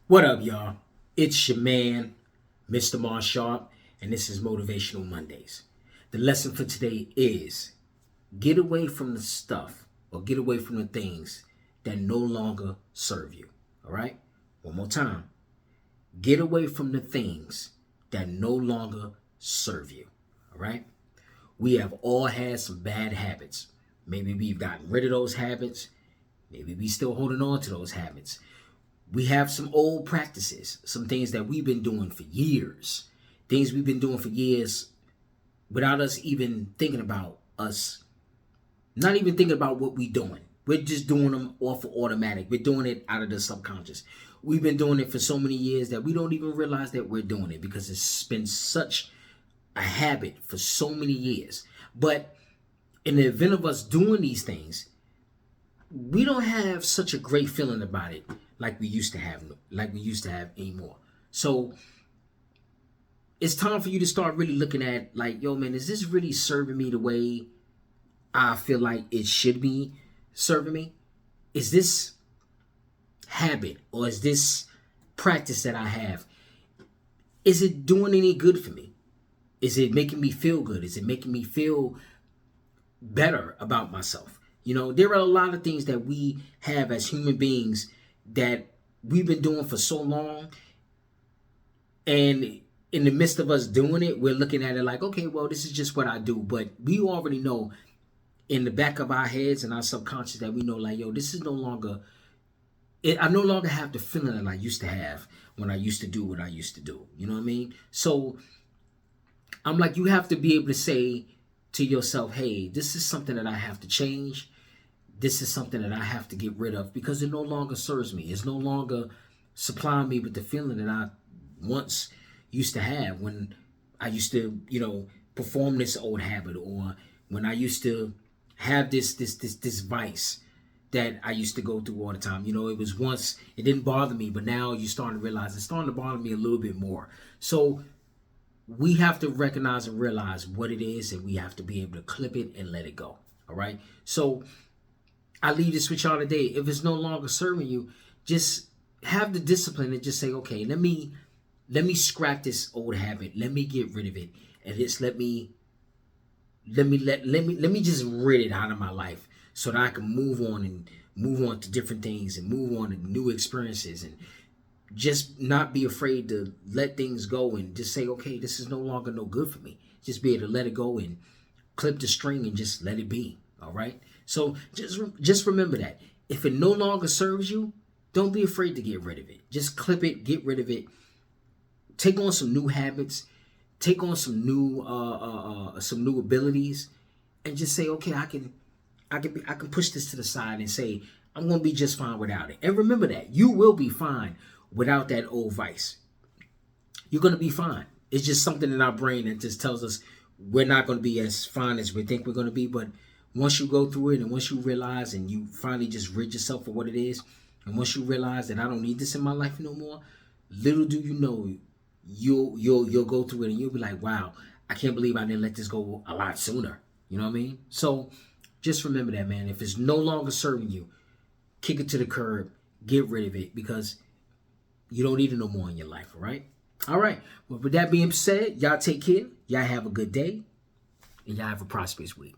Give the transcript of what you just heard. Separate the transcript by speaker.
Speaker 1: What up, y'all? It's your man, Mr. Marsharp, and this is Motivational Mondays. The lesson for today is get away from the stuff or get away from the things that no longer serve you. All right? One more time. Get away from the things that no longer serve you. All right? We have all had some bad habits. Maybe we've gotten rid of those habits. Maybe we still holding on to those habits. We have some old practices, some things that we've been doing for years, things we've been doing for years without us even thinking about us, not even thinking about what we're doing. We're just doing them off of automatic. We're doing it out of the subconscious. We've been doing it for so many years that we don't even realize that we're doing it because it's been such a habit for so many years. But in the event of us doing these things, we don't have such a great feeling about it like we used to have anymore. So it's time for you to start really looking at like, yo man, is this really serving me the way I feel like it should be serving me? Is this habit or is this practice that I have, is it doing any good for me? Is it making me feel good? Is it making me feel better about myself? You know, there are a lot of things that we have as human beings that we've been doing for so long. And in the midst of us doing it, we're looking at it like, okay, well, this is just what I do. But we already know in the back of our heads and our subconscious that we know like, yo, this is no longer, I no longer have the feeling that I used to have when I used to do what I used to do. You know what I mean? So I'm like, you have to be able to say to yourself, hey, this is something that I have to change. This is something that I have to get rid of because it no longer serves me. It's no longer supplying me with the feeling that I once used to have when I used to, perform this old habit, or when I used to have this vice that I used to go through all the time. You know, it was once, it didn't bother me, but now you're starting to realize it's starting to bother me a little bit more. So we have to recognize and realize what it is, and we have to be able to clip it and let it go. All right. So I leave this with y'all today. If it's no longer serving you, just have the discipline and just say, okay, let me scrap this old habit. Let me get rid of it, and just let me just rid it out of my life so that I can move on to different things and move on to new experiences, and just not be afraid to let things go and just say, okay, this is no longer no good for me. Just be able to let it go and clip the string and just let it be. All right. So just remember that if it no longer serves you, don't be afraid to get rid of it. Just clip it, get rid of it. Take on some new habits, take on some new abilities, and just say, okay, I can push this to the side and say I'm gonna be just fine without it. And remember that you will be fine without that old vice. You're gonna be fine. It's just something in our brain that just tells us we're not gonna be as fine as we think we're gonna be. But once you go through it and once you realize and you finally just rid yourself of what it is, and once you realize that I don't need this in my life no more, little do you know, you'll go through it and you'll be like, wow, I can't believe I didn't let this go a lot sooner. You know what I mean? So just remember that, man. If it's no longer serving you, kick it to the curb, get rid of it, because you don't need it no more in your life. All right? All right. Well, with that being said, y'all take care. Y'all have a good day, and y'all have a prosperous week.